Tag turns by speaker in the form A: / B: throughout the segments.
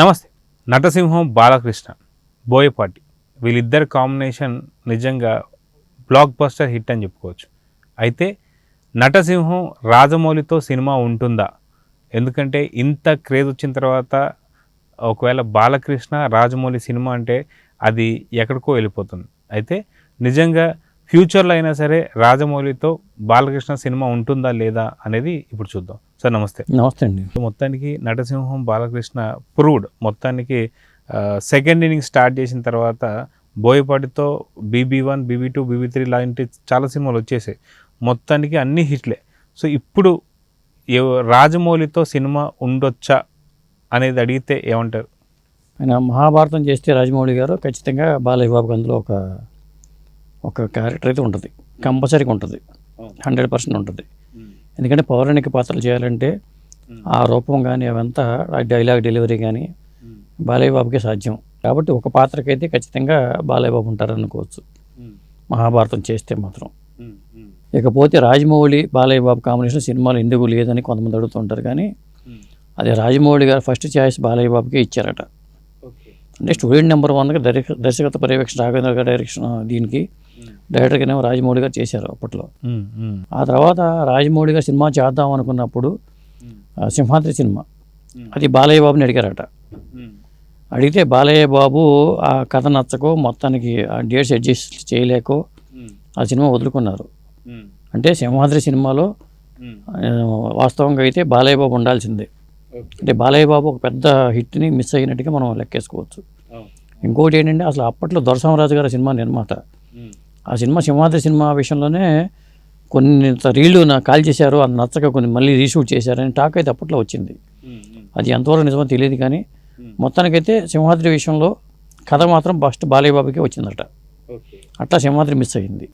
A: నమస్తే. నటసింహం బాలకృష్ణ, బోయపాటి వీళ్ళిద్దరి కాంబినేషన్ నిజంగా బ్లాక్ బస్టర్ హిట్ అని చెప్పుకోవచ్చు. అయితే నటసింహం రాజమౌళితో సినిమా ఉంటుందా? ఎందుకంటే ఇంత క్రేజ్ వచ్చిన తర్వాత ఒకవేళ బాలకృష్ణ రాజమౌళి సినిమా అంటే అది ఎక్కడికో వెళ్ళిపోతుంది. అయితే నిజంగా ఫ్యూచర్లో అయినా సరే రాజమౌళితో బాలకృష్ణ సినిమా ఉంటుందా లేదా అనేది ఇప్పుడు చూద్దాం. సార్ నమస్తే.
B: నమస్తే అండి.
A: మొత్తానికి నటసింహం బాలకృష్ణ ప్రూవ్డ్ మొత్తానికి సెకండ్ ఇన్నింగ్ స్టార్ట్ చేసిన తర్వాత బోయపాటితో BB1, BB2, BB3 లాంటి చాలా సినిమాలు వచ్చేసాయి. మొత్తానికి అన్ని హిట్లే. సో ఇప్పుడు రాజమౌళితో సినిమా ఉండొచ్చా అనేది అడిగితే ఏమంటారు?
B: ఆయన మహాభారతం చేస్తే రాజమౌళి గారు ఖచ్చితంగా బాలయ్య బాబుకి అందులో ఒక క్యారెక్టర్ అయితే ఉంటుంది, కంపల్సరీగా ఉంటుంది, 100% ఉంటుంది. ఎందుకంటే పౌరాణిక పాత్రలు చేయాలంటే ఆ రూపం కానీ అవంతా డైలాగ్ డెలివరీ కానీ బాలయ్య బాబుకే సాధ్యం. కాబట్టి ఒక పాత్రకైతే ఖచ్చితంగా బాలయ్య బాబు ఉంటారు అనుకోవచ్చు మహాభారతం చేస్తే మాత్రం. ఇకపోతే రాజమౌళి బాలయ్య బాబు కాంబినేషన్ సినిమాలు ఎందుకు లేదని కొంతమంది అడుగుతుంటారు, కానీ అదే రాజమౌళి గారు ఫస్ట్ ఛాయిస్ బాలయ్య బాబుకే ఇచ్చారట. అంటే స్టూడెంట్ నెంబర్ 1గా దర్శకత్వ పర్యవేక్షణ రాఘవేంద్ర గారి డైరెక్షన్, దీనికి డైరెక్టర్గానే రాజమౌళి గారు చేశారు అప్పట్లో. ఆ తర్వాత రాజమౌళి గారు సినిమా చేద్దాం అనుకున్నప్పుడు సింహాద్రి సినిమా అది బాలయ్య బాబుని అడిగారట. అడిగితే బాలయ్య బాబు ఆ కథ నచ్చకో, మొత్తానికి ఆ డేట్స్ అడ్జస్ట్ చేయలేకో ఆ సినిమా వదులుకున్నారు. అంటే సింహాద్రి సినిమాలో వాస్తవంగా అయితే బాలయ్య బాబు ఉండాల్సిందే. అంటే బాలయ్య బాబు ఒక పెద్ద హిట్ని మిస్ అయినట్టుగా మనం లెక్కేసుకోవచ్చు. ఇంకోటి ఏంటంటే అసలు అప్పట్లో దొరసామరాజు గారి సినిమా నిర్మాత. ఆ సినిమా సింహాద్రి సినిమా విషయంలోనే కొన్ని రీళ్లు కాల్ చేశారు, అది నచ్చక కొన్ని మళ్ళీ రీషూట్ చేశారని టాక్ అయితే అప్పట్లో వచ్చింది. అది ఎంతవరకు నిజమో తెలియదు, కానీ మొత్తానికైతే సింహాద్రి విషయంలో కథ మాత్రం ఫస్ట్ బాలయ్య బాబుకి వచ్చిందట. అట్లా సింహాద్రి మిస్ అయ్యింది.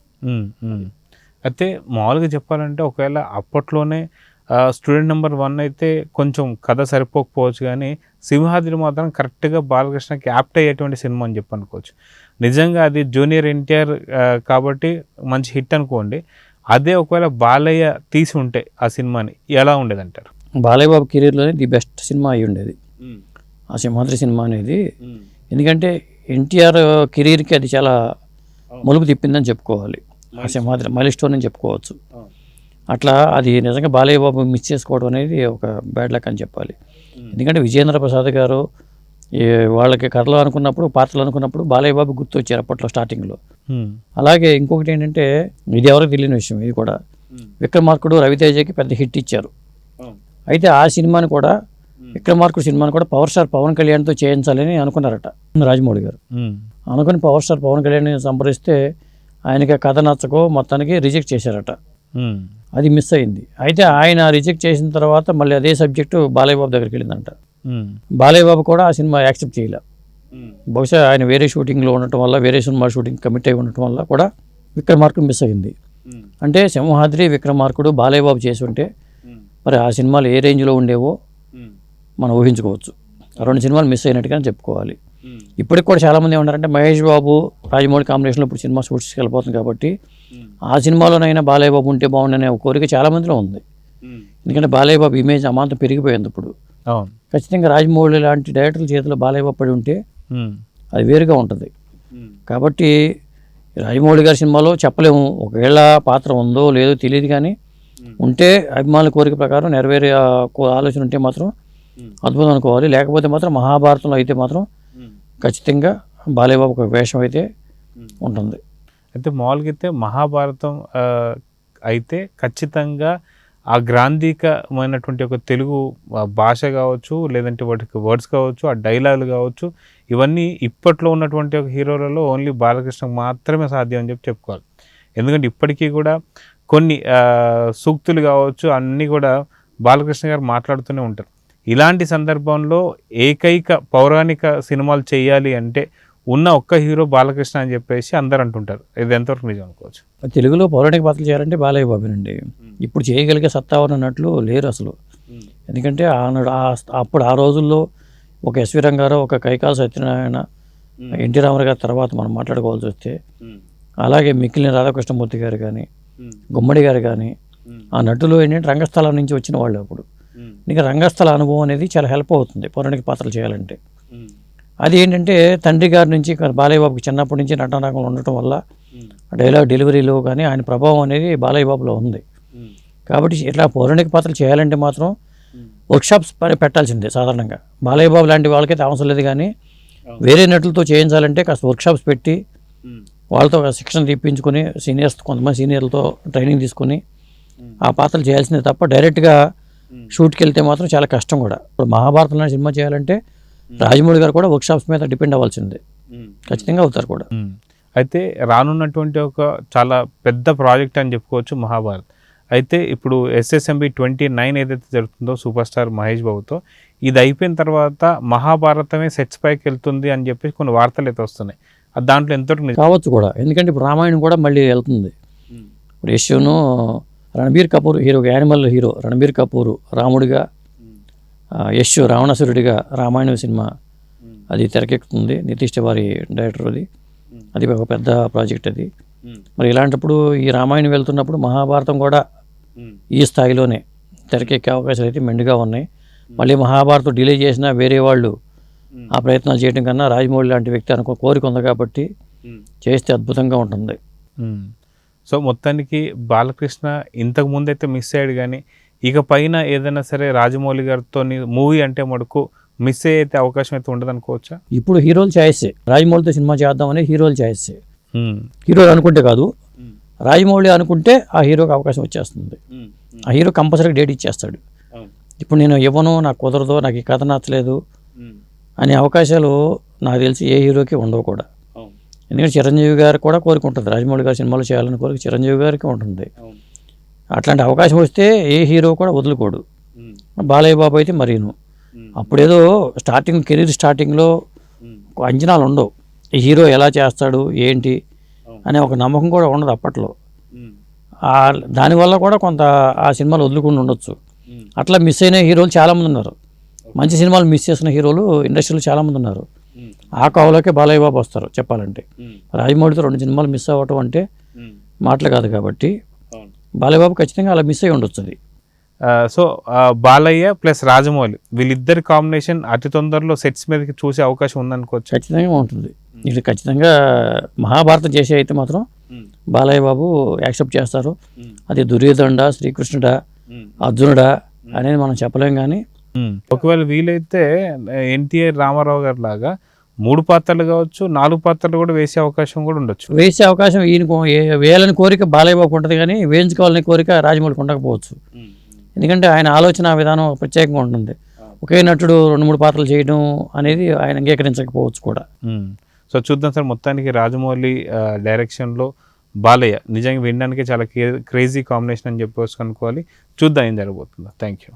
A: అయితే మామూలుగా చెప్పాలంటే ఒకవేళ అప్పట్లోనే స్టూడెంట్ నెంబర్ 1 అయితే కొంచెం కథ సరిపోకపోవచ్చు, కానీ సింహాద్రి మాత్రం కరెక్ట్గా బాలకృష్ణకి యాప్ట్ అయ్యేటువంటి సినిమా అని చెప్పి అనుకోవచ్చు. నిజంగా అది జూనియర్ ఎన్టీఆర్ కాబట్టి మంచి హిట్ అనుకోండి. అదే ఒకవేళ బాలయ్య తీసి ఉంటే ఆ సినిమాని ఎలా ఉండేదంటారు?
B: Balayya Babu కెరీర్లోనే the best cinema అయి ఉండేది ఆ సింహాద్రి సినిమా అనేది. ఎందుకంటే ఎన్టీఆర్ కెరీర్కి అది చాలా మలుపు తిప్పిందని చెప్పుకోవాలి. ఆ సింహాద్రి మైల్ స్టోన్ అని చెప్పుకోవచ్చు. అట్లా అది నిజంగా బాలయ్య బాబు మిస్ చేసుకోవడం అనేది ఒక బ్యాడ్ లక్ అని చెప్పాలి. ఎందుకంటే విజయేంద్ర ప్రసాద్ గారు వాళ్ళకి కథలు అనుకున్నప్పుడు, పాత్రలు అనుకున్నప్పుడు బాలయ్య బాబు గుర్తు వచ్చారు అప్పట్లో స్టార్టింగ్లో. అలాగే ఇంకొకటి ఏంటంటే, ఇది ఎవరికి తెలియని విషయం, ఇది కూడా విక్రమార్కుడు రవితేజకి పెద్ద హిట్ ఇచ్చారు. అయితే ఆ సినిమాని కూడా, విక్రమార్కుడు సినిమాని కూడా పవర్ స్టార్ పవన్ కళ్యాణ్తో చేయించాలని అనుకున్నారట రాజమౌళి గారు. అనుకుని పవర్ స్టార్ పవన్ కళ్యాణ్ సంప్రదిస్తే ఆయనకి కథ నచ్చకో మొత్తానికి రిజెక్ట్ చేశారట. అది మిస్ అయింది. అయితే ఆయన రిజెక్ట్ చేసిన తర్వాత మళ్ళీ అదే సబ్జెక్టు బాలయ్య బాబు దగ్గరికి వెళ్ళిందంట. బాలయ్య బాబు కూడా ఆ సినిమా యాక్సెప్ట్ చేయలే. బహుశా ఆయన వేరే షూటింగ్లో ఉండటం వల్ల, వేరే సినిమా షూటింగ్ కమిట్ అయి ఉండటం వల్ల కూడా విక్రమార్కుడు మిస్ అయింది. అంటే సింహాద్రి, విక్రమార్కుడు బాలయ్య బాబు చేసి ఉంటే మరి ఆ సినిమాలు ఏ రేంజ్లో ఉండేవో మనం ఊహించుకోవచ్చు. ఆ 2 సినిమాలు మిస్ అయినట్టుగా చెప్పుకోవాలి. ఇప్పటికి కూడా చాలామంది ఏమంటారంటే, మహేష్ బాబు రాజమౌళి కాంబినేషన్లో ఇప్పుడు సినిమా షూట్స్కి వెళ్ళిపోతుంది కాబట్టి ఆ సినిమాలోనైనా బాలయ్య బాబు ఉంటే బాగుండనే ఒక కోరిక చాలామందిలో ఉంది. ఎందుకంటే బాలయ్య బాబు ఇమేజ్ అమాంతం పెరిగిపోయింది ఇప్పుడు. ఖచ్చితంగా రాజమౌళి లాంటి డైరెక్టర్ల చేతిలో బాలయ్య బాబు పడి ఉంటే అది వేరుగా ఉంటుంది. కాబట్టి రాజమౌళి గారి సినిమాలో చెప్పలేము, ఒకవేళ పాత్ర ఉందో లేదో తెలియదు, కానీ ఉంటే అభిమానుల కోరిక ప్రకారం నెరవేరే ఆలోచన ఉంటే మాత్రం అద్భుతం అనుకోవాలి. లేకపోతే మాత్రం మహాభారతంలో అయితే మాత్రం ఖచ్చితంగా బాలయ్య బాబు ఒక వేషం అయితే ఉంటుంది.
A: అయితే మామూలుగా అయితే మహాభారతం అయితే ఖచ్చితంగా ఆ గ్రాంధికమైనటువంటి ఒక తెలుగు భాష కావచ్చు, లేదంటే వాటికి వర్డ్స్ కావచ్చు, ఆ డైలాగులు కావచ్చు, ఇవన్నీ ఇప్పట్లో ఉన్నటువంటి ఒక హీరోలలో ఓన్లీ బాలకృష్ణకు మాత్రమే సాధ్యం అని చెప్పుకోవాలి. ఎందుకంటే ఇప్పటికీ కూడా కొన్ని సూక్తులు కావచ్చు అన్నీ కూడా బాలకృష్ణ గారు మాట్లాడుతూనే ఉంటారు. ఇలాంటి సందర్భంలో ఏకైక పౌరాణిక సినిమాలు చేయాలి అంటే ఉన్న ఒక్క హీరో బాలకృష్ణ అని చెప్పేసి అందరు అంటుంటారు. ఇది ఎంతవరకు నిజం అనుకోవచ్చు?
B: తెలుగులో పౌరాణిక పాత్రలు చేయాలంటే బాలయ్య బాబునండి. ఇప్పుడు చేయగలిగే సత్తా ఉన్నట్లు లేరు అసలు. ఎందుకంటే అప్పుడు ఆ రోజుల్లో ఒక ఎస్వి రంగారావు, ఒక కైకాల సత్యనారాయణ, ఎన్టీ రామారావు గారి తర్వాత మనం మాట్లాడుకోవాల్సి వస్తే, అలాగే మిక్కిలిన రాధాకృష్ణమూర్తి గారు కానీ, గుమ్మడి గారు కానీ, ఆ నటులు ఏంటంటే రంగస్థలం నుంచి వచ్చిన వాళ్ళు. అప్పుడు నీకు రంగస్థల అనుభవం అనేది చాలా హెల్ప్ అవుతుంది పౌరాణిక పాత్రలు చేయాలంటే. అది ఏంటంటే తండ్రి గారి నుంచి బాలయ్య బాబుకి చిన్నప్పటి నుంచి నటనరంగంలో ఉండటం వల్ల డైలాగ్ డెలివరీలో కానీ ఆయన ప్రభావం అనేది బాలయ్య బాబులో ఉంది. కాబట్టి ఇట్లా పౌరాణిక పాత్రలు చేయాలంటే మాత్రం వర్క్షాప్స్ పెట్టాల్సిందే సాధారణంగా. బాలయ్య బాబు లాంటి వాళ్ళకైతే అవసరం లేదు, కానీ వేరే నటులతో చేయించాలంటే కాస్త వర్క్షాప్స్ పెట్టి వాళ్ళతో శిక్షణ తెప్పించుకొని కొంతమంది సీనియర్లతో ట్రైనింగ్ తీసుకొని ఆ పాత్రలు చేయాల్సిందే తప్ప డైరెక్ట్గా షూట్కి వెళ్తే మాత్రం చాలా కష్టం కూడా. ఇప్పుడు మహాభారతంలో సినిమా చేయాలంటే రాజమౌళి గారు కూడా వర్క్షాప్స్ మీద డిపెండ్ అవ్వాల్సిందే, ఖచ్చితంగా అవుతారు కూడా.
A: అయితే రానున్నటువంటి ఒక చాలా పెద్ద ప్రాజెక్ట్ అని చెప్పుకోవచ్చు మహాభారత్. అయితే ఇప్పుడు SSMB 29 ఏదైతే జరుగుతుందో సూపర్ స్టార్ మహేష్ బాబుతో, ఇది అయిపోయిన తర్వాత మహాభారతమే సెట్స్ పైకి వెళ్తుంది అని చెప్పి కొన్ని వార్తలు అయితే వస్తున్నాయి. దాంట్లో ఎంతో
B: కావచ్చు కూడా, ఎందుకంటే ఇప్పుడు రామాయణం కూడా మళ్ళీ వెళ్తుంది. ఇప్పుడు యశ్ను Ranbir Kapoor hero, animal hero Ranbir Kapoor రాముడిగా, యశ్ రావణాసురుడిగా రామాయణం సినిమా అది తెరకెక్కుతుంది. నితీష్ తివారీ డైరెక్టర్ అది ఒక పెద్ద ప్రాజెక్ట్ అది. మరి ఇలాంటప్పుడు ఈ రామాయణం వెళ్తున్నప్పుడు మహాభారతం కూడా ఈ స్థాయిలోనే తెరకెక్కే అవకాశాలు అయితే మెండుగా ఉన్నాయి. మళ్ళీ మహాభారతం డిలే చేసినా వేరే వాళ్ళు ఆ ప్రయత్నాలు చేయడం కన్నా రాజమౌళి లాంటి వ్యక్తి అనుకో కోరిక ఉంది కాబట్టి చేస్తే అద్భుతంగా ఉంటుంది.
A: సో మొత్తానికి బాలకృష్ణ ఇంతకు ముందు అయితే మిస్ అయ్యాడు, కానీ ఇక పైన ఏదైనా సరే రాజమౌళి గారితో మూవీ అంటే మటుకు మిస్ అయ్యే అవకాశం అయితే ఉండదు అనుకోవచ్చా?
B: ఇప్పుడు హీరోలు ఛాయిసే, రాజమౌళితో సినిమా చేద్దామని హీరోలు ఛాయిసే. హీరోలు అనుకుంటే కాదు, రాజమౌళి అనుకుంటే ఆ హీరోకి అవకాశం వచ్చేస్తుంది. ఆ హీరో కంపల్సరీగా డేట్ ఇచ్చేస్తాడు. ఇప్పుడు నేను ఇవ్వను, నాకు కుదరదు, నాకు ఈ కథ నచ్చలేదు అనే అవకాశాలు నాకు తెలిసి ఏ హీరోకి ఉండవు కూడా. ఎందుకంటే చిరంజీవి గారు కూడా కోరిక ఉంటుంది, రాజమౌళి గారి సినిమాలు చేయాలని కోరిక చిరంజీవి గారికి ఉంటుంది. అట్లాంటి అవకాశం వస్తే ఏ హీరో కూడా వదులుకోడు. బాలయ్య బాబు అయితే మరీను. అప్పుడేదో కెరీర్ స్టార్టింగ్లో అంచనాలు ఉండవు, ఈ హీరో ఎలా చేస్తాడు ఏంటి అనే ఒక నమ్మకం కూడా ఉండదు అప్పట్లో. దానివల్ల కూడా కొంత ఆ సినిమాలు వదులుకుండా ఉండొచ్చు. అట్లా మిస్ అయిన హీరోలు చాలామంది ఉన్నారు, మంచి సినిమాలు మిస్ చేసిన హీరోలు ఇండస్ట్రీలో చాలామంది ఉన్నారు. ఆ కావులోకే బాలయ్య బాబు వస్తారు చెప్పాలంటే. రాజమౌళితో 2 సినిమాలు మిస్ అవ్వటం అంటే మాటలు కాదు కాబట్టి బాలయ్య బాబు ఖచ్చితంగా అలా మిస్ అయ్యి ఉండొచ్చు అది.
A: సో బాలయ్య ప్లస్ రాజమౌళి వీళ్ళిద్దరి కాంబినేషన్ అతి తొందరలో సెట్స్ మీదకి చూసే అవకాశం ఉందనుకోవచ్చు.
B: ఖచ్చితంగా ఉంటుంది. ఇది ఖచ్చితంగా మహాభారతం చేసే అయితే మాత్రం బాలయ్య బాబు యాక్సెప్ట్ చేస్తారు. అది దుర్యోధనుడా, శ్రీకృష్ణుడా, అర్జునుడా అనేది మనం చెప్పలేం. కానీ
A: ఒకవేళ వీలైతే ఎన్టీఆర్ రామారావు గారి లాగా 3 పాత్రలు కావచ్చు, 4 పాత్రలు కూడా వేసే అవకాశం కూడా ఉండొచ్చు.
B: వేసే అవకాశం ఈయనకు వేయాలని కోరిక బాలయ్య బాబుకు ఉంటుంది, కానీ వేయించుకోవాలని కోరిక రాజమౌళికి ఉండకపోవచ్చు. ఎందుకంటే ఆయన ఆలోచన విధానం ప్రత్యేకంగా ఉంటుంది. ఒకే నటుడు 2-3 పాత్రలు చేయడం అనేది ఆయన అంగీకరించకపోవచ్చు కూడా.
A: సో చూద్దాం సార్, మొత్తానికి రాజమౌళి డైరెక్షన్లో బాలయ్య నిజంగా వినడానికి చాలా క్రేజీ కాంబినేషన్ అని చెప్పవచ్చు అనుకోవాలి. చూద్దాం ఏం జరగబోతుందో. Thank you.